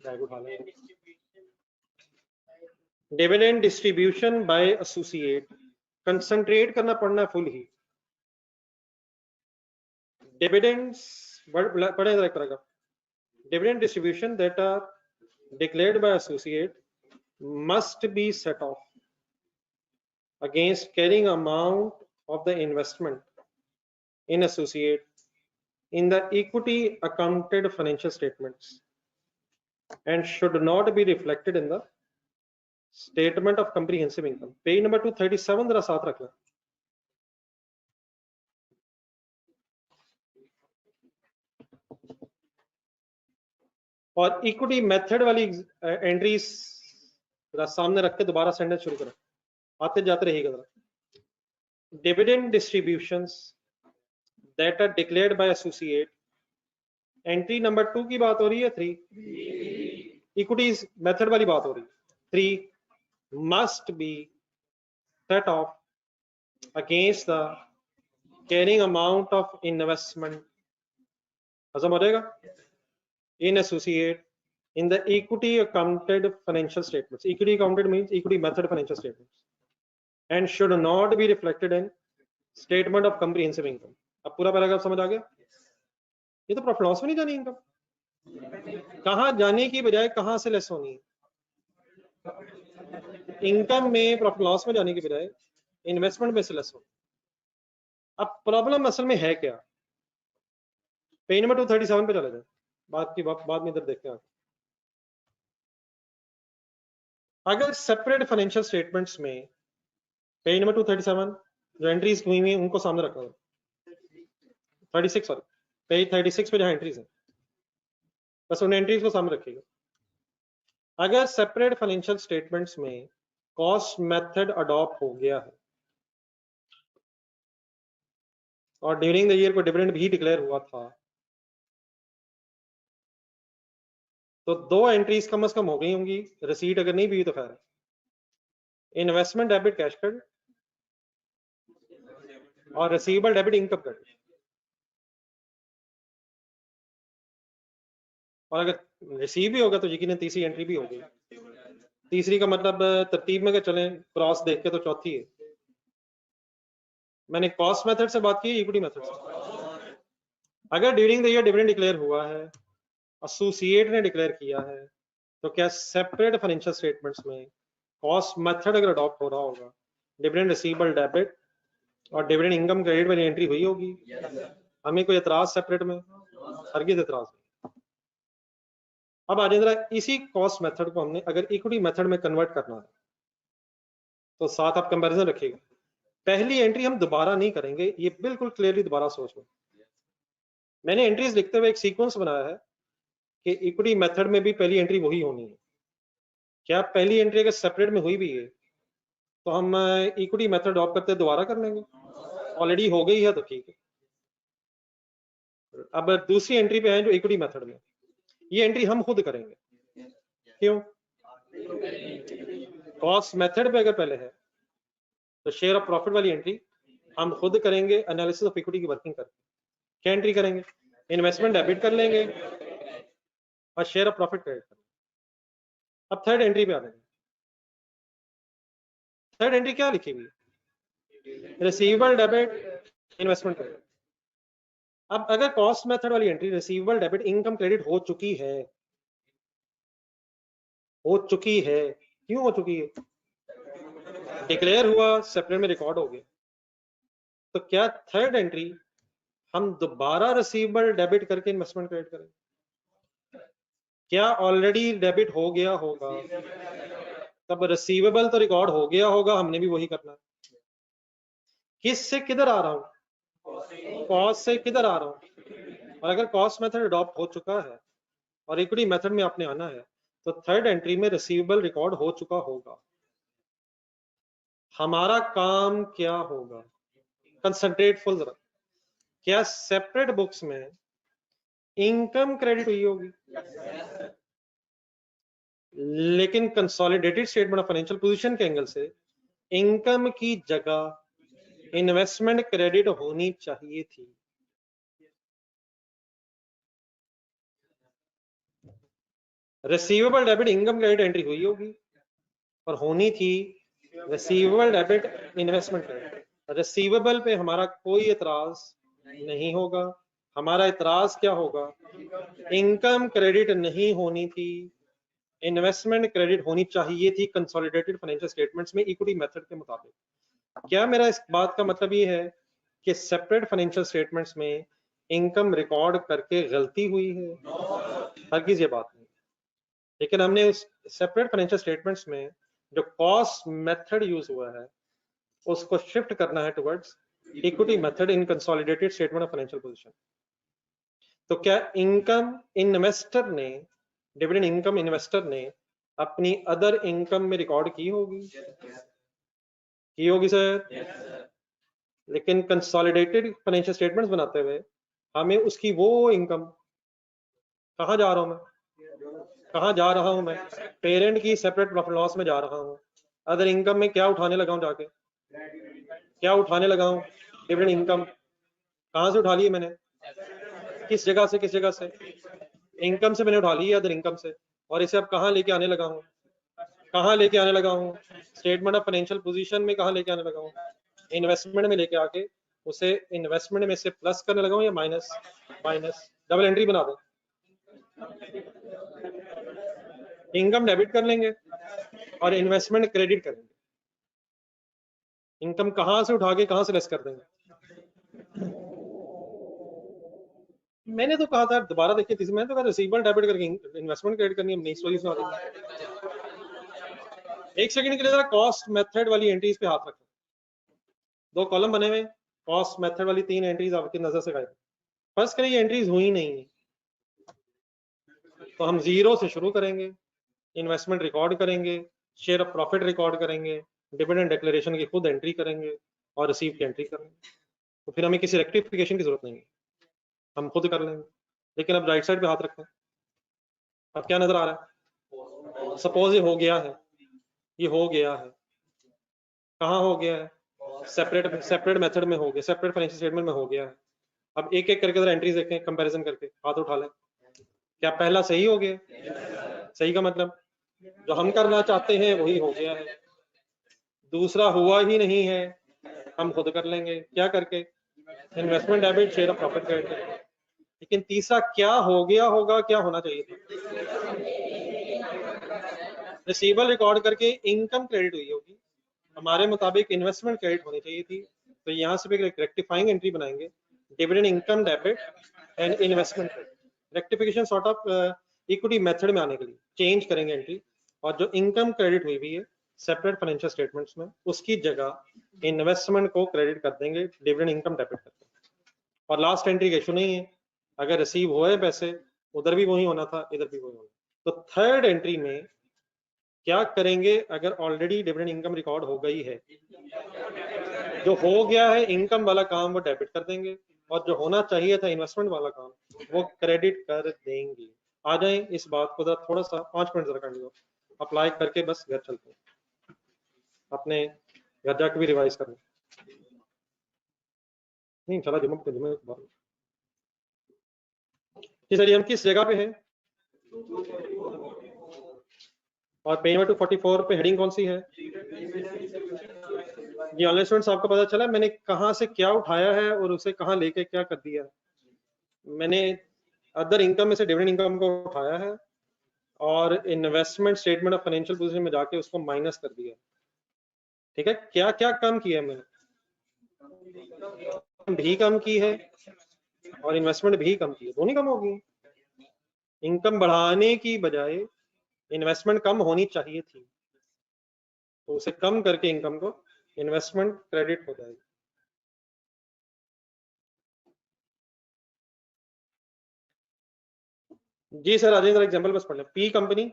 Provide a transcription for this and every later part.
Bag उठा लेंगे। Dividend distribution by associate, concentrate करना पड़ना फुल ही। डिविडेंड्स पढ़े एक तरह का dividend distribution that are declared by associate must be set off against carrying amount of the investment in associate in the equity accounted financial statements and should not be reflected in the statement of comprehensive income. Page number 237 जरा साथ रखना। और equity method वाली entries सामने रख के दोबारा sentence शुरू करो, आते जाते रहेगा जरा। Dividend distributions that are declared by associate, entry number 2 की बात हो रही है, 3 इक्विटीज मेथड वाली बात हो रही है। 3 must be set of against the carrying amount of investment, हजम हो जाएगा, in associate in the equity accounted financial statements. Equity accounted means equity method financial statements and should not be reflected in statement of comprehensive income. अब पूरा paragraph समझ आ गया? ये तो profit loss में नहीं जानी इनकम, कहां जाने की बजाय कहां से लेस होनी है। इनकम में प्रॉफिट लॉस में जाने की बजाय इन्वेस्टमेंट में से लेस हो। अब प्रॉब्लम असल में है क्या? पेज नंबर 237 पे चले जाए, बाद में इधर देखते हैं। अगर सेपरेट फाइनेंशियल स्टेटमेंट्स में पेज नंबर 237 जो एंट्रीज हुई हुई उनको सामने रखा है, 36 सॉरी पेज 36 पे जहां एंट्रीज है बस उन एंट्रीज को सामने रखिएगा। अगर सेपरेट फाइनेंशियल स्टेटमेंट्स में कॉस्ट मेथड अडॉप्ट हो गया है और ड्यूरिंग द ईयर को डिविडेंड भी डिक्लेयर हुआ था, तो 2 एंट्रीज कम से कम हो गई होंगी। रिसीट अगर नहीं भी हुई तो खैर, इन्वेस्टमेंट डेबिट कैश क्रेडिट और रिसीवेबल डेबिट इनकम क्रेडिट। और अगर रिसीव भी होगा तो यकीनन तीसरी एंट्री भी होगी। तीसरी का मतलब तरतीब में चलें क्रॉस देख के तो चौथी है। मैंने कॉस्ट मेथड से बात की, इक्विटी मेथड से। अगर during the year dividend declare हुआ है, एसोसिएट ने डिक्लेयर किया है, तो क्या सेपरेट फाइनेंशियल स्टेटमेंट्स में कॉस्ट मेथड अगर अडॉप्ट हो रहा होगा, डिविडेंड रिसीवेबल डेबिट और डिविडेंड इनकम क्रेडिट वाली एंट्री हुई होगी? हमें कोई एतराज सेपरेट में? हरगिज़ एतराज नहीं। अब आ जाए जरा, इसी कॉस्ट मेथड को हमने अगर इक्विटी मेथड में कन्वर्ट करना है तो साथ आप कंपैरिजन रखिएगा। पहली एंट्री हम दोबारा नहीं करेंगे, ये बिल्कुल क्लियरली दोबारा सोच लो। मैंने एंट्रीज लिखते हुए एक सीक्वेंस बनाया है कि इक्विटी मेथड में भी पहली एंट्री वही होनी है। क्या पहली एंट्री अगर सेपरेट में हुई भी है तो हम इक्विटी मेथड अडॉप्ट करते दोबारा कर लेंगे, ऑलरेडी हो गई है तो ठीक है। अब दूसरी एंट्री पे आए जो इक्विटी मेथड में, ये एंट्री हम खुद करेंगे। क्यों? कॉस्ट मेथड पे अगर पहले है तो शेयर ऑफ प्रॉफिट वाली एंट्री हम खुद करेंगे, एनालिसिस ऑफ इक्विटी की वर्किंग करके। क्या एंट्री करेंगे? इन्वेस्टमेंट डेबिट कर लेंगे और शेयर ऑफ प्रॉफिट क्रेडिट करेंगे। अब थर्ड एंट्री पे आ जाएंगे। थर्ड एंट्री क्या लिखी हुई? Receivable debit investment credit. अब अगर कॉस्ट मेथड वाली entry receivable debit income credit हो चुकी है, क्यों हो चुकी है? डिक्लेयर हुआ, सेपरेट में रिकॉर्ड हो गया, तो क्या थर्ड एंट्री हम दोबारा रिसीवेबल डेबिट करके इन्वेस्टमेंट क्रेडिट करें? क्या ऑलरेडी डेबिट हो गया होगा तब रिसीवेबल तो रिकॉर्ड हो गया होगा, हमने भी वही करना है। किस से किधर आ रहा हूं? कॉस्ट से किधर आ रहा हूं? और अगर कॉस्ट मेथड अडॉप्ट हो चुका है और इक्विटी मेथड में आपने आना है तो थर्ड एंट्री में रिसीवेबल रिकॉर्ड हो चुका होगा। हमारा काम क्या होगा? कंसंट्रेट फुल जरा। क्या सेपरेट बुक्स में इनकम क्रेडिट हुई होगी, लेकिन consolidated statement of financial position के एंगल से इनकम की जगह इन्वेस्टमेंट क्रेडिट होनी चाहिए थी। Receivable debit income credit entry हुई होगी और होनी थी receivable debit investment credit. Receivable पे हमारा कोई एतराज नहीं होगा। हमारा एतराज क्या होगा, इनकम क्रेडिट नहीं होनी थी, इन्वेस्टमेंट क्रेडिट होनी चाहिए थी कंसोलिडेटेड फाइनेंशियल स्टेटमेंट्स में इक्विटी मेथड के मुताबिक। क्या मेरा इस बात का मतलब ये है कि सेपरेट फाइनेंशियल स्टेटमेंट्स में इनकम रिकॉर्ड करके गलती हुई है? हरगिज़ ये बात नहीं। लेकिन हमने उस सेपरेट फाइनेंशियल स्टेटमेंट्स में जो कॉस्ट मेथड यूज हुआ है उसको शिफ्ट करना है towards equity method in consolidated statement of financial position. तो क्या इनकम इन्वेस्टर ने, डिविडेंड इनकम इन्वेस्टर ने अपनी अदर इनकम में रिकॉर्ड की होगी? की होगी सर। लेकिन कंसोलिडेटेड फाइनेंशियल स्टेटमेंट्स बनाते हुए हमें उसकी वो इनकम, कहाँ जा रहा हूं मैं, कहाँ जा रहा हूं मैं, पेरेंट की सेपरेट प्रॉफिट लॉस में जा रहा हूं। अदर इनकम में क्या उठाने लगा हूं, जाके क्या उठाने लगा हूं, डिविडेंड इनकम। कहां से उठा ली है मैंने, किस जगह से, किस जगह से, इनकम से मैंने उठा ली है, अदर इनकम से। और इसे अब कहाँ लेके आने लगा हूँ, कहाँ लेके आने लगा हूँ, स्टेटमेंट ऑफ फाइनेंशियल पोजीशन में कहाँ लेके आने लगा हूँ, इन्वेस्टमेंट में लेके आके उसे इन्वेस्टमेंट में से प्लस करने लगा हूँ या माइनस, माइनस, डबल एंट्री बना दो। इनकम डेबिट कर लेंगे और इन्वेस्टमेंट क्रेडिट करेंगे। इनकम कहां से उठा के कहां से लेस कर देंगे। मैंने तो कहा था, दोबारा देखिए, मैंने तो कहा रिसीवेबल डेबिट करके इन्वेस्टमेंट क्रेडिट करनी है, नई स्टोरी सुना दी। एक सेकंड के लिए जरा कॉस्ट मेथड वाली एंट्रीज पे हाथ रखें। दो कॉलम बने हुए, कॉस्ट मेथड वाली 3 एंट्रीज आपकी नजर से गायब। फर्स्ट करिए एंट्रीज हुई नहीं है तो हम जीरो से शुरू करेंगे, इन्वेस्टमेंट रिकॉर्ड करेंगे, शेयर ऑफ प्रॉफिट रिकॉर्ड करेंगे, डिविडेंड डिक्लेरेशन की खुद एंट्री करेंगे और रिसीव की एंट्री करेंगे। तो फिर हमें किसी रेक्टिफिकेशन की जरूरत नहीं है, हम खुद कर लेंगे। लेकिन अब राइट साइड पे हाथ रखें, अब क्या नजर आ रहा है, सपोज ये हो गया है, ये हो गया है, कहाँ हो गया है, सेपरेट मेथड में हो गया, सेपरेट फाइनेंशियल स्टेटमेंट में हो गया है। अब एक एक करके जरा एंट्रीज देखें, कंपैरिजन करके, हाथ उठा लें। क्या पहला सही हो गया? सही का मतलब जो हम करना चाहते हैं वही हो गया है। दूसरा हुआ ही नहीं है, हम खुद कर लेंगे, क्या करके, investment debit, share of profit करके। लेकिन तीसरा क्या हो गया होगा, क्या होना चाहिए था, रिसीवेबल रिकॉर्ड करके इनकम क्रेडिट हुई होगी, हमारे मुताबिक इन्वेस्टमेंट क्रेडिट होनी चाहिए थी। तो यहाँ से भी रेक्टिफाइंग एंट्री बनाएंगे, dividend income debit and investment credit. Rectification sort of equity method में आने के लिए चेंज करेंगे एंट्री, और जो इनकम क्रेडिट हुई है सेपरेट फाइनेंशियल स्टेटमेंट्स में, उसकी जगह इन्वेस्टमेंट को क्रेडिट कर देंगे, डिविडेंड इनकम डेबिट कर देंगे। और लास्ट एंट्री का इशू नहीं है, अगर रिसीव हुए पैसे उधर भी वही होना था, इधर भी वही होना। तो थर्ड एंट्री में क्या करेंगे, अगर ऑलरेडी डिविडेंड इनकम रिकॉर्ड हो गई है, जो हो गया है इनकम वाला काम वो डेबिट कर देंगे, और जो होना चाहिए था इन्वेस्टमेंट वाला काम वो क्रेडिट कर देंगे। आ जाए इस बात को जरा थोड़ा सा 5 मिनट जरा कर लो, अप्लाई करके बस घर चलते हैं, अपने घर जाके भी रिवाइज करना। नहीं चला जुम्मे हम किस जगह पे हैं, और पेज नंबर 244 पे हेडिंग कौन सी है? ये ऑनलाइन स्टूडेंट्स आपको पता चला मैंने कहां से क्या उठाया है और उसे कहां लेके क्या कर दिया है। मैंने अदर इनकम में से डिविडेंड इनकम को उठाया है और investment statement of financial position में जाके उसको माइनस कर दिया। ठीक है, क्या क्या कम किया है मैंने, भी कम की है और इन्वेस्टमेंट भी कम की है, दोनों कम हो गई। इनकम बढ़ाने की बजाय इन्वेस्टमेंट कम होनी चाहिए थी, तो उसे कम करके इनकम को इन्वेस्टमेंट क्रेडिट हो जाएगी। जी सर, राजेंद्र एग्जांपल बस पढ़ लें। P company,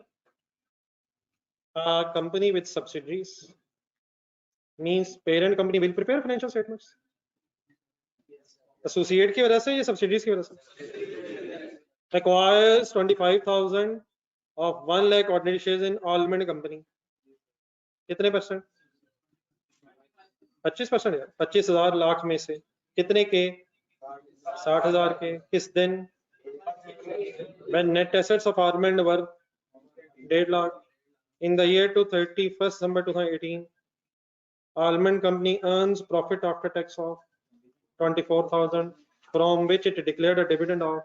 company with subsidiaries means parent company will prepare financial statements. Associate की वजह से या सब्सिडीज की वजह से? Acquires 25,000 of 1 lakh ordinary shares in almond company. कितने परसेंट? 25% यार, 25,000 लाख में से कितने के? 60,000 के। किस दिन? when net assets of Almond were 1.5 lakh. In the year to 31st December 2018, Almond Company earns profit after tax of 24,000, from which it declared a dividend of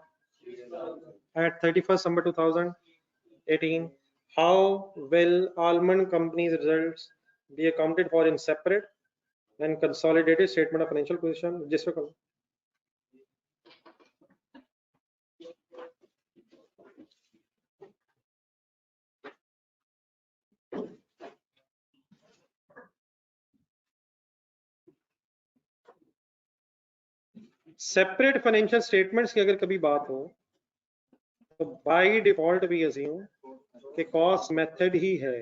at 31st December 2018. How will Almond Company's results be accounted for in separate and consolidated statement of financial position? जिसमें करो separate financial statements की अगर कभी बात हो तो by default भी assume कि कॉस्ट मेथड ही है.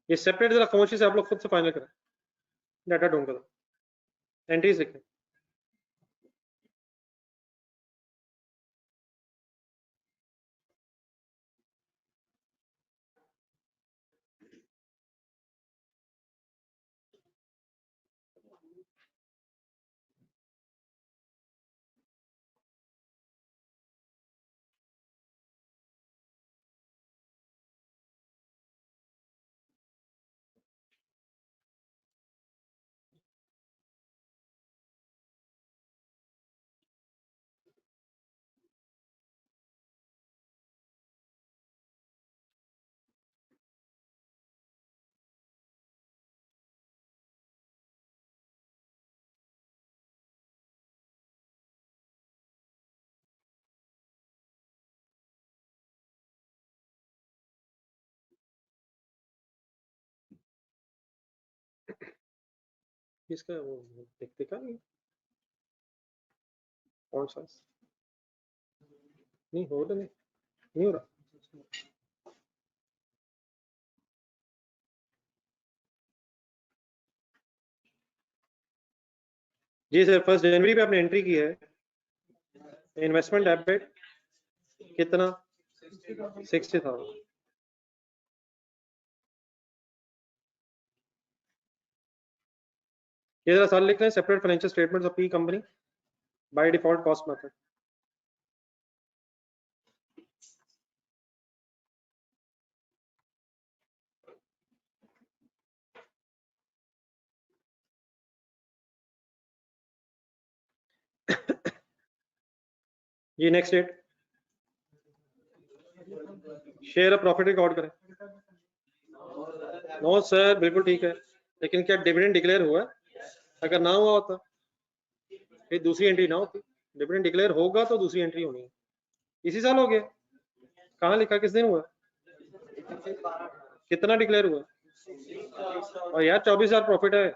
ये सेपरेट जरा खामोशी से आप लोग खुद से फाइनल करें, डाटा ढूंढ कर एंट्रीज लिखें. इसका वो देखते का नहीं कौन सा नहीं हो रहा, नहीं हो रहा. जी सर, 1 जनवरी पे आपने एंट्री की है. इन्वेस्टमेंट डेबिट कितना 60,000. ये जरा साल लिख लें, separate financial statements of P company by default cost method. ये next date share of profit record करें. नो सर, बिल्कुल ठीक है, लेकिन क्या डिविडेंड डिक्लेयर हुआ है? अगर ना हुआ होता फिर दूसरी एंट्री ना होती. डिविडेंड डिक्लेयर होगा तो दूसरी एंट्री होनी है. इसी साल हो गया. कहाँ लिखा, किस दिन हुआ, कितना डिक्लेयर हुआ? और यार 24,000 प्रॉफिट है.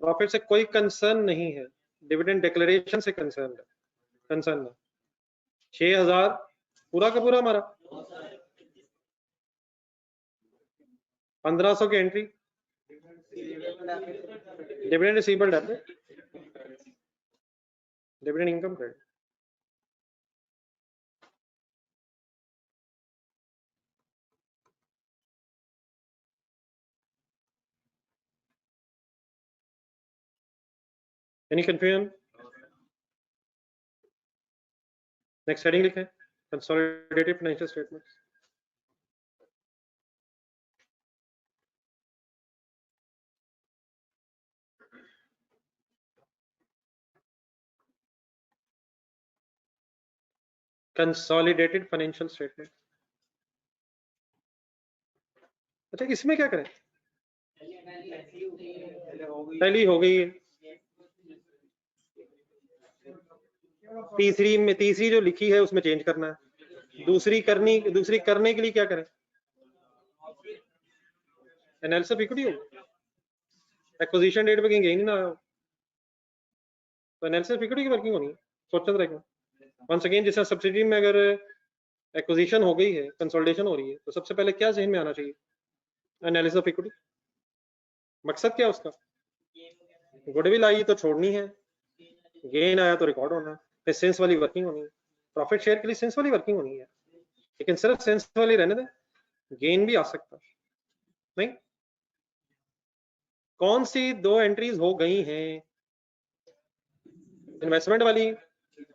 प्रॉफिट से कोई कंसर्न नहीं है, डिविडेंड डिक्लेरेशन से कंसर्न है. 6,000 पूरा का पूरा हमारा. 1,500 की entry dividend receivable debit, dividend income credit. Any confusion? Next heading लिखें, consolidated financial statements. Consolidated financial statement. अच्छा, इसमें क्या करें? पहली हो गई है. तीसरी जो लिखी है उसमें चेंज करना है. दूसरी करने के लिए क्या करें? एनालिसिस ऑफ इक्विटी हो, एक्विजिशन डेट पे कहीं गई नहीं ना, तो एनालिसिस ऑफ इक्विटी की वर्किंग होनी है. सोचा तो रहेगा वंस अगेन, जैसे सब्सिडी में अगर एक्विजिशन हो गई है, कंसोलिडेशन हो रही है, तो सबसे पहले क्या जहन में आना चाहिए? Analysis of equity. मकसद क्या उसका? गुडविल आई तो छोड़नी है, गेन आया तो रिकॉर्ड होना, फिर सेंस वाली वर्किंग होनी है। प्रॉफिट शेयर के लिए सेंस वाली वर्किंग होनी है, लेकिन सिर्फ सेंस वाली रहने दें, गेन भी आ सकता नहीं। कौन सी दो एंट्रीज हो गई हैं? इन्वेस्टमेंट वाली,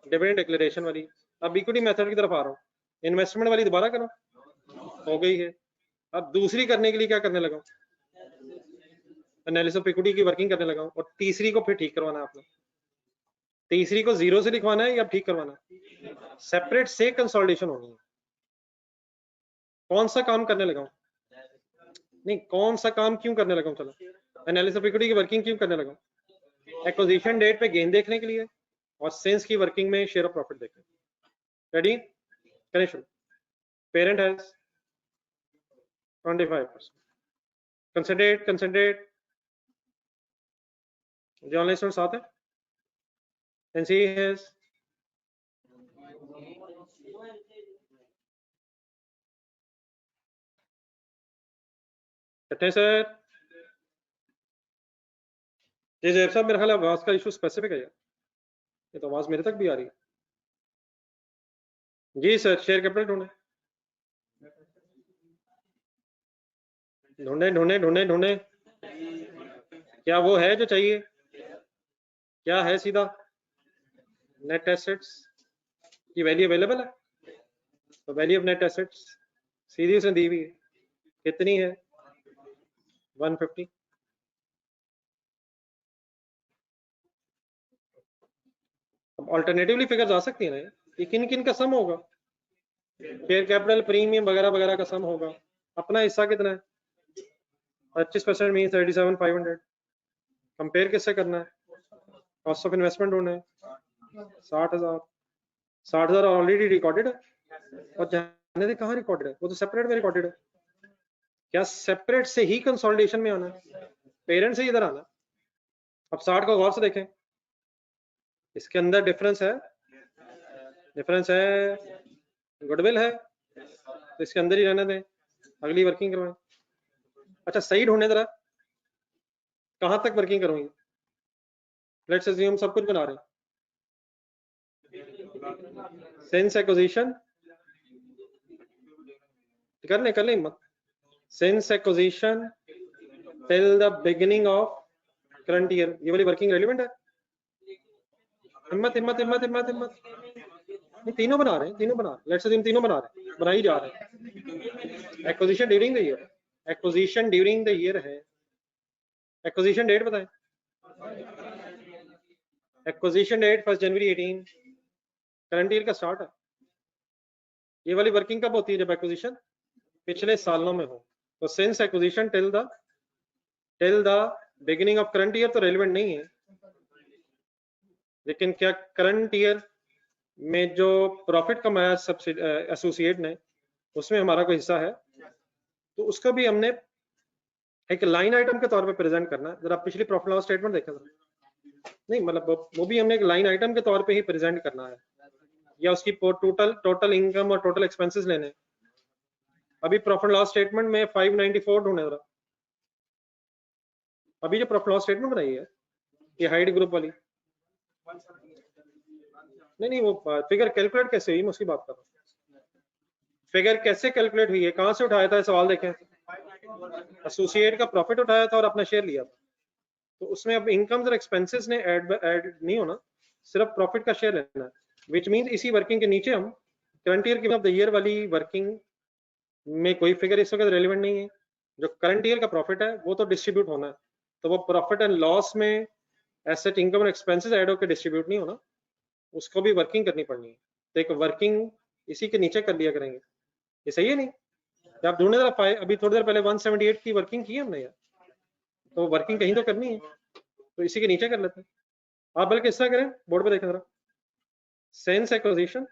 डिविडेंड डिक्लेरेशन वाली। अब इक्विटी मेथड की तरफ आ रहा हूँ। इन्वेस्टमेंट वाली दोबारा करो, हो गई है। अब दूसरी करने के लिए क्या करने लगा? एनालिसिस ऑफ इक्विटी की वर्किंग करने लगा, और तीसरी को फिर ठीक करवाना है आपने। तीसरी को जीरो से लिखवाना है या ठीक करवाना है? सेपरेट से कंसोलिडेशन होनी है। कौन सा काम करने लगा? नहीं, कौन सा काम क्यों करने लगा? चलो, एनालिसिस ऑफ इक्विटी की वर्किंग क्यों करने लगा? एक्विजिशन डेट पे गेन देखने के लिए, और सेंस की वर्किंग में शेयर ऑफ प्रॉफिट देखने। रेडी? करें शुरू। Parent has 25%। कंसिडरेट जो ऑनलाइन स्टूडेंट साथ है, एनसी हैज कितने सर? जी जैब साहब, मेरा ख्याल है आवाज का इशू स्पेसिफिक है यार, ये तो आवाज मेरे तक भी आ रही है। जी सर, शेयर कैपिटल ढूंढे ढूंढे ढूंढे ढूंढे ढूंढे, क्या वो है जो चाहिए? क्या है? सीधा नेट एसेट्स की वैल्यू अवेलेबल है, तो वैल्यू ऑफ नेट एसेट्स सीधी उसने दी हुई है, कितनी है? 150। अब ऑल्टरनेटिवली फिगर्स आ सकती है ना, ये किन किन का सम होगा? शेयर कैपिटल, प्रीमियम वगैरह वगैरह का सम होगा। अपना हिस्सा कितना है? 25% मीन 37,500। कंपेयर किससे करना है? कॉस्ट ऑफ इन्वेस्टमेंट ढूंढना है। 60,000। 60,000 ऑलरेडी रिकॉर्डेड है, और जाने दे कहाँ रिकॉर्डेड है, वो तो सेपरेट में रिकॉर्डेड है। क्या सेपरेट से ही कंसोलिडेशन में आना है? पेरेंट से इधर आना। अब 60 को गौर से देखें, इसके अंदर डिफरेंस है, गुडविल है, तो इसके अंदर ही रहने दें, अगली वर्किंग करवाएं। अच्छा सही ढूंढने जरा, कहां तक वर्किंग करूंगी? लेट्स अज्यूम सब कुछ बना रहे हैं। सिंस एक्विजिशन कर ले हिम्मत। Since acquisition till the beginning of current year, ये वाली वर्किंग रेलिवेंट है? हिम्मत हिम्मत हिम्मत हिम्मत हिम्मत। नहीं, तीनों बना रहे हैं, तीनों बना रहे हैं। लेट्स अज्यूम तीनों बना रहे हैं, बना ही जा रहे हैं। Acquisition during the year, acquisition during the year है। एक्विजिशन डेट बताएं। एक्विजिशन डेट 1 जनवरी 18, करंट ईयर का स्टार्ट है। ये वाली वर्किंग कब होती है? जब एक्विजिशन पिछले सालों में हो। तो since acquisition till the beginning of current year तो रेलिवेंट नहीं है, लेकिन क्या करंट ईयर में जो प्रॉफिट कमाया एसोसिएट ने, उसमें हमारा कोई हिस्सा है, तो उसको भी हमने एक लाइन आइटम के तौर पे प्रेजेंट करना है। जरा पिछली प्रॉफिट लॉस स्टेटमेंट देखें जरा। नहीं मतलब वो भी हमने एक लाइन आइटम के तौर पे ही प्रेजेंट करना है, या उसकी टोटल इनकम और टोटल एक्सपेंसेस लेने। अभी प्रॉफिट लॉस स्टेटमेंट में 594 ढूंढे जरा। अभी जो प्रॉफिट लॉस स्टेटमेंट बनाई है, ये हाइड ग्रुप वाली, नहीं वो फिगर कैलकुलेट कैसे हुई, मैं उसकी बात कर रहा हूँ। फिगर कैसे कैलकुलेट हुई है, कहां से उठाया था? सवाल देखें। एसोसिएट का प्रॉफिट उठाया था और अपना शेयर लिया था, तो उसमें अब इनकम्स और एक्सपेंसेस ने ऐड नहीं होना, सिर्फ प्रॉफिट का शेयर लेना है। विच मींस इसी वर्किंग के नीचे हम करंट ईयर की ऑफ द ईयर वाली वर्किंग में कोई फिगर इस वक्त रेलिवेंट नहीं है। जो करंट ईयर का प्रॉफिट है वो तो डिस्ट्रीब्यूट होना है, तो वो प्रॉफिट एंड लॉस में एसेट, इनकम और एक्सपेंसेस ऐड होकर डिस्ट्रीब्यूट नहीं होना, उसको भी वर्किंग करनी पड़नी है। तो एक वर्किंग इसी के नीचे कर लिया करेंगे। ये सही है नहीं? आप ढूंढने जरा, अभी थोड़ी देर पहले 178 की वर्किंग की हमने यार, तो वर्किंग कहीं तो करनी है, तो इसी के नीचे कर लेते हैं। आप बल्कि इस तरह करें, बोर्ड पे देखें जरा। सेंस एक्विजिशन,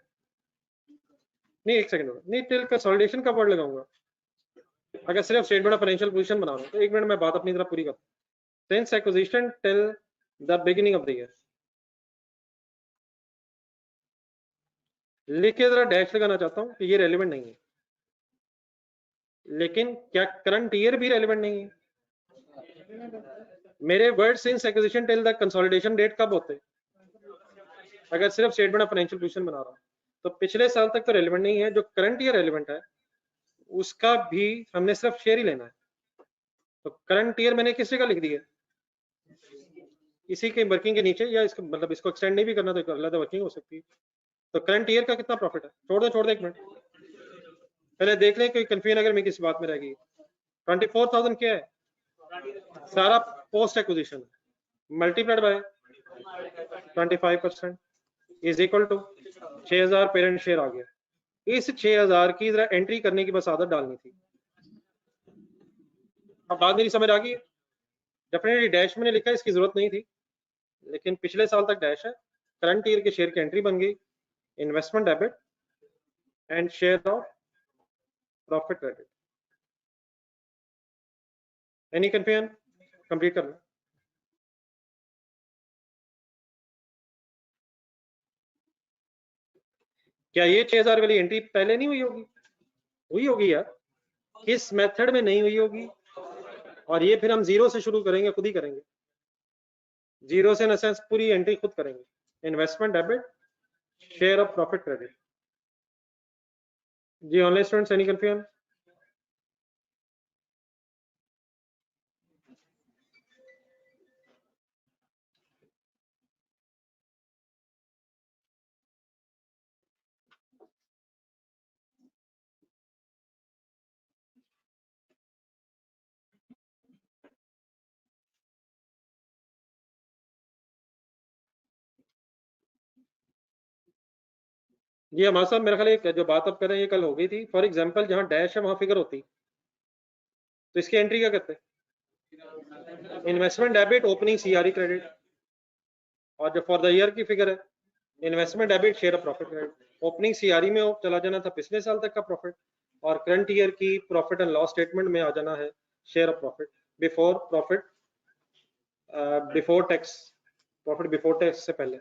नहीं एक सेकंड, नहीं टिल कंसोलिडेशन का वर्ड लगाऊंगा। अगर सिर्फ स्टेटमेंट ऑफ फाइनेंशियल पोजीशन बना रहा हूं तो एक मिनट में बात अपनी तरफ पूरी करता हूं। Sense acquisition till the beginning of the year, लिख के जरा डैश लगाना चाहता हूं कि ये रेलिवेंट नहीं है। लेकिन क्या करंट ईयर भी रेलिवेंट नहीं है? मेरे word since acquisition till the consolidation date कब होते? अगर सिर्फ स्टेटमेंट ऑफ फाइनेंशियल पोजीशन बना रहा हूँ तो पिछले साल तक तो रेलिवेंट नहीं है, जो करंट ईयर रेलिवेंट है उसका भी हमने सिर्फ शेयर ही लेना है। तो करंट ईयर मैंने किस जगह लिख दिया, इसी के वर्किंग के नीचे, या इसको मतलब इसको एक्सटेंड नहीं भी करना तो अलग वर्किंग हो सकती है। तो करंट ईयर का कितना प्रॉफिट है, छोड़ दो एक मिनट, पहले देख लें कोई कंफ्यूजन अगर मैं किसी बात में रह गई। 24,000 क्या है, सारा post acquisition multiplied by 25% is equal to 6,000 parent share आ गया। इस 6,000 की जरा एंट्री करने की बस आदत डालनी थी। अब बात मेरी समझ आ गई, डेफिनेटली डैश मैंने लिखा, इसकी जरूरत नहीं थी, लेकिन पिछले साल तक डैश है। करंट ईयर के शेयर की एंट्री बन गई, investment debit and share of profit credit. Any confusion, complete कर लो। क्या ये 6,000 वाली एंट्री पहले नहीं हुई होगी, हुई होगी यार, किस मेथड में नहीं हुई होगी, और ये फिर हम जीरो से शुरू करेंगे, खुद ही करेंगे जीरो से, इन सेंस पूरी एंट्री खुद करेंगे। Investment debit, share of profit credit. जी ऑनलाइन स्टूडेंट्स, एनी कंफ्यूजन? जी हमारे साहब, मेरा ख्याल एक जो बात आप कर रहे हैं ये कल हो गई थी। फॉर एग्जांपल जहां डैश है वहां फिगर होती, तो इसकी एंट्री क्या करते हैं, investment debit opening CRE credit, और जो फॉर द ईयर की फिगर है investment debit share of profit credit. Opening CRE में चला जाना था पिछले साल तक का प्रॉफिट, और करंट ईयर की प्रॉफिट एंड लॉस स्टेटमेंट में आ जाना है share of profit before profit, before tax, profit before tax से पहले।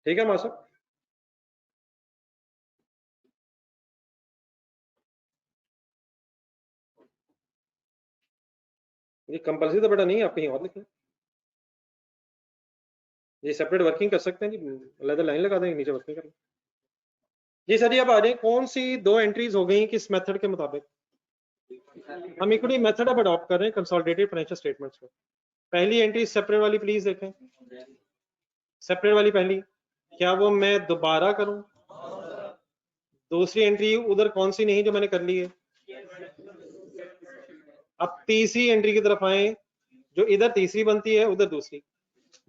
ठीक है मासा, ये कंपल्सरी तो बेटा नहीं है, आप कहीं और लिखें, ये सेपरेट वर्किंग कर सकते हैं जी, अलग लाइन लगा देंगे नीचे वर्किंग कर। जी सर, ये अब आ जाए कौन सी दो एंट्रीज हो गई किस मेथड के मुताबिक, हम इक्विटी मेथड अब अडॉप्ट कर रहे हैं कंसोलिडेटेड फाइनेंशियल स्टेटमेंट्स में। पहली एंट्री सेपरेट वाली प्लीज देखें, सेपरेट वाली पहली, क्या वो मैं दोबारा करूं, दूसरी एंट्री उधर कौन सी नहीं जो मैंने कर ली है। अब तीसरी एंट्री की तरफ आए, जो इधर तीसरी बनती है उधर दूसरी,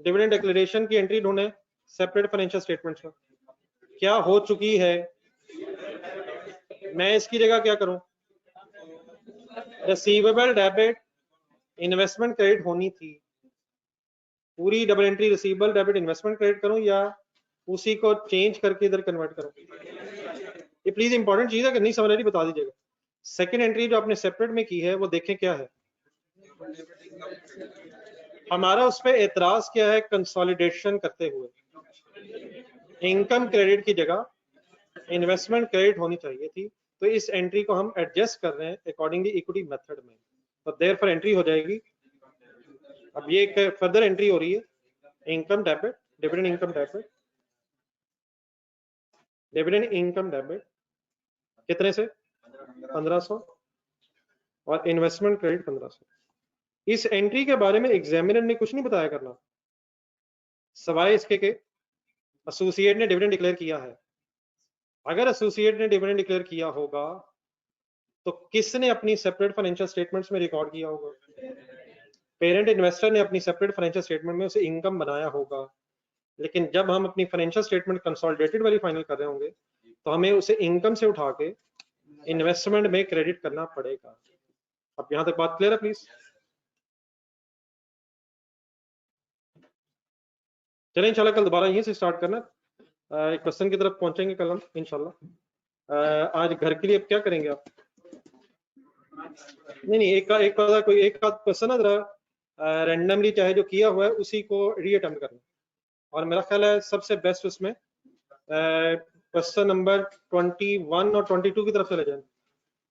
डिविडेंड डिक्लेरेशन की एंट्री ढूंढे सेपरेट फाइनेंशियल स्टेटमेंट्स में, क्या हो चुकी है, मैं इसकी जगह क्या करूं, रिसीवेबल डेबिट इन्वेस्टमेंट क्रेडिट होनी थी, पूरी double entry receivable debit investment credit करूं या उसी को चेंज करके इधर कन्वर्ट करूं। ये प्लीज इंपॉर्टेंट चीज है, अगर नहीं समझ रही बता दीजिएगा। सेकंड एंट्री जो आपने सेपरेट में की है वो देखें क्या है, हमारा उस पर एतराज क्या है, कंसोलिडेशन करते हुए इनकम क्रेडिट की जगह इन्वेस्टमेंट क्रेडिट होनी चाहिए थी, तो इस एंट्री को हम एडजस्ट कर रहे हैं अकॉर्डिंगली इक्विटी मेथड में, तो देयरफॉर एंट्री हो जाएगी। अब ये एक फर्दर एंट्री हो रही है, income debit, dividend income debit, dividend income debit कितने से 1500 और इन्वेस्टमेंट क्रेडिट 1500। इस एंट्री के बारे में एग्जामिनर ने कुछ नहीं बताया करना, सवाए इसके के एसोसिएट ने डिविडेंड डिक्लेयर किया है। अगर एसोसिएट ने डिविडेंड डिक्लेयर किया होगा तो किसने अपनी सेपरेट फाइनेंशियल स्टेटमेंट्स में रिकॉर्ड किया होगा, पेरेंट इन्वेस्टर ने अपनी सेपरेट फाइनेंशियल स्टेटमेंट में उसे इनकम बनाया होगा। लेकिन जब हम अपनी फाइनेंशियल स्टेटमेंट कंसोलिडेटेड वाली फाइनल कर रहे होंगे तो हमें उसे इनकम से उठा के इन्वेस्टमेंट में क्रेडिट करना पड़ेगा। अब यहां तक बात क्लियर है प्लीज? चलें इंशाल्लाह कल दोबारा यहीं से स्टार्ट करना, एक क्वेश्चन की तरफ पहुंचेंगे कल हम इंशाल्लाह। आज घर के लिए अब क्या करेंगे आप? नहीं एक कोई एक क्वेश्चन ना जरा रैंडमली चाहे जो किया हुआ है उसी को रीअटेम्प्ट करना, और मेरा ख्याल है सबसे बेस्ट उसमें क्वेश्चन नंबर 21 और 22 की तरफ चले जाए,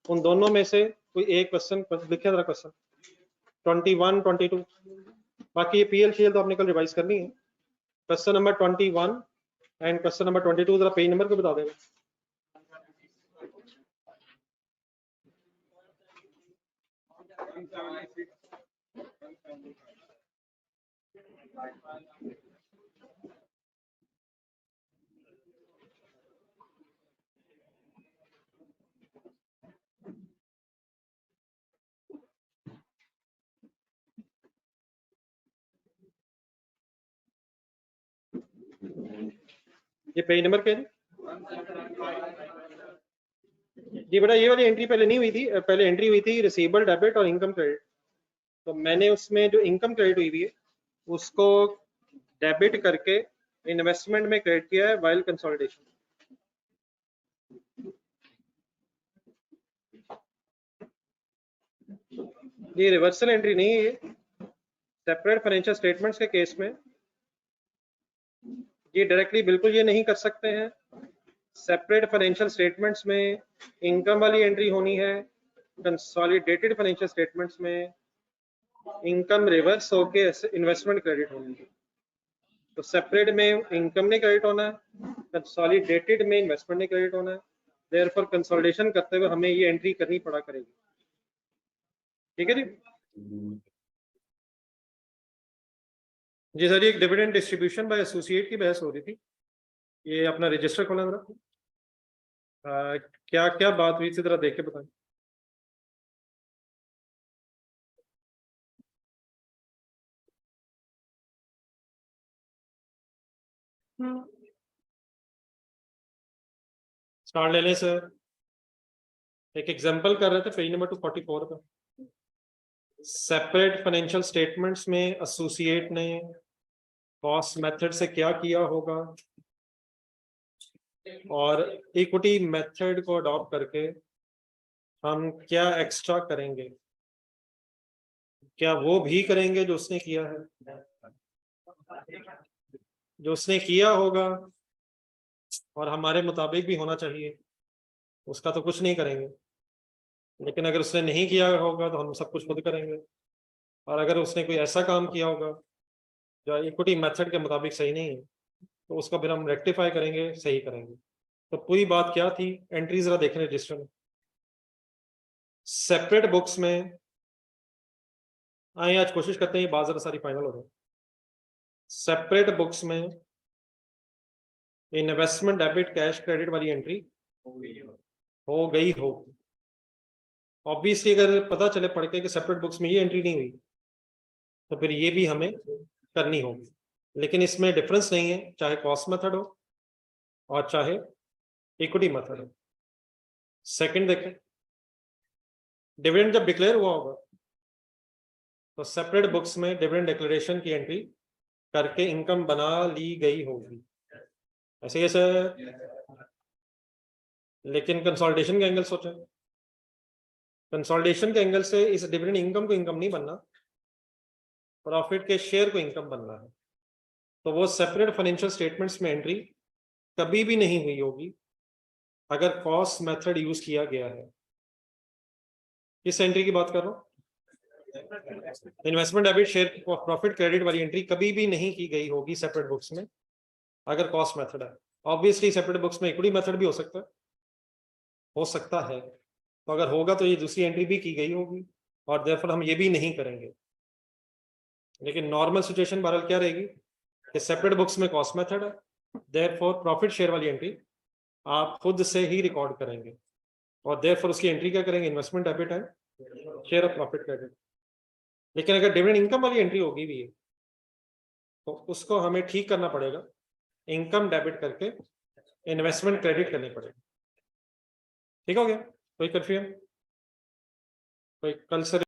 उन दोनों में से कोई एक क्वेश्चन लिखे जरा, क्वेश्चन 21 22, बाकी ये पीएल शीएल तो आपने कल रिवाइज करनी है, question number 21 and question number 22 जरा पेज नंबर को बता देना। ये पेज नंबर क्या है जी बेटा? ये वाली एंट्री पहले नहीं हुई थी, पहले एंट्री हुई थी रिसीवेबल डेबिट और इनकम क्रेडिट। तो मैंने उसमें जो इनकम क्रेडिट हुई हुई है उसको डेबिट करके इन्वेस्टमेंट में क्रेडिट किया है वाइल कंसोलिडेशन। ये रिवर्सल एंट्री नहीं है, ये सेपरेट फाइनेंशियल स्टेटमेंट्स के केस में ये डायरेक्टली बिल्कुल ये नहीं कर सकते हैं। सेपरेट फाइनेंशियल स्टेटमेंट्स में इनकम वाली एंट्री होनी है, कंसोलिडेटेड फाइनेंशियल स्टेटमेंट्स में इनकम रिवर्स होके इन्वेस्टमेंट क्रेडिट होनी है। तो सेपरेट में इनकम ने क्रेडिट होना है, कंसोलिडेटेड में इन्वेस्टमेंट ने क्रेडिट होना है। देयरफॉर कंसोलिडेशन करते हुए हमें ये एंट्री करनी पड़ा करेगी। ठीक है जी? जी सर, एक डिविडेंड डिस्ट्रीब्यूशन बाय एसोसिएट की बहस हो रही थी। ये अपना रजिस्टर खोला जरा, क्या क्या बात हुई थी जरा देख के बताएं। स्टार्ट ले लें सर। एक एग्जांपल कर रहे थे पेज नंबर 244 का। सेपरेट फाइनेंशियल स्टेटमेंट्स में एसोसिएट ने कॉस्ट मेथड से क्या किया होगा और इक्विटी मेथड को अडॉप्ट करके हम क्या एक्स्ट्रा करेंगे, क्या वो भी करेंगे जो उसने किया है? जो उसने किया होगा और हमारे मुताबिक भी होना चाहिए उसका तो कुछ नहीं करेंगे, लेकिन अगर उसने नहीं किया होगा तो हम सब कुछ खुद करेंगे। और अगर उसने कोई ऐसा काम किया होगा जो इक्विटी मेथड के मुताबिक सही नहीं है तो उसको फिर हम रेक्टिफाई करेंगे, सही करेंगे। तो पूरी बात क्या थी, एंट्री जरा देखें रजिस्टर में। सेपरेट बुक्स में आए, आज कोशिश करते हैं ये बात जरा सारी फाइनल हो जाए। सेपरेट बुक्स में इन्वेस्टमेंट डेबिट कैश क्रेडिट वाली एंट्री हो गई हो। ऑब्वियसली अगर पता चले पढ़ के कि सेपरेट बुक्स में ये एंट्री नहीं हुई तो फिर ये भी हमें करनी होगी, लेकिन इसमें डिफरेंस नहीं है चाहे कॉस्ट मेथड हो और चाहे इक्विटी मेथड हो। सेकंड देखें, डिविडेंड जब डिक्लेयर हुआ होगा तो सेपरेट बुक्स में डिविडेंड डिक्लेरेशन की एंट्री करके इनकम बना ली गई होगी, ऐसे ही सर। लेकिन कंसोलिडेशन के एंगल सोचें, कंसोलिडेशन के एंगल से इस डिविडेंड इनकम को इनकम नहीं बनना, प्रॉफिट के शेयर को इनकम बनना है। तो वो सेपरेट फाइनेंशियल स्टेटमेंट्स में एंट्री कभी भी नहीं हुई होगी अगर कॉस्ट मेथड यूज किया गया है। किस एंट्री की बात कर रहा हूं? Investment debit share profit credit वाली एंट्री कभी भी नहीं की गई होगी सेपरेट बुक्स में अगर कॉस्ट मेथड है। ऑब्वियसली सेपरेट बुक्स में इक्विटी मेथड भी हो सकता है, तो अगर होगा तो ये दूसरी एंट्री भी की गई होगी और देयरफॉर हम ये भी नहीं करेंगे। लेकिन नॉर्मल सिचुएशन बहरहाल क्या रहेगी कि सेपरेट बुक्स में कॉस्ट मेथड है, देयरफॉर प्रॉफिट शेयर वाली एंट्री आप खुद से ही रिकॉर्ड करेंगे और देयरफॉर उसकी एंट्री क्या करेंगे, इन्वेस्टमेंट डेबिट है शेयर ऑफ प्रॉफिट क्रेडिट। लेकिन अगर डिविडेंड इनकम वाली एंट्री होगी भी है तो उसको हमें ठीक करना पड़ेगा, इनकम डेबिट करके इन्वेस्टमेंट क्रेडिट करनी पड़ेगी। ठीक हो गया? कोई कंफ्यूजन? कोई कल से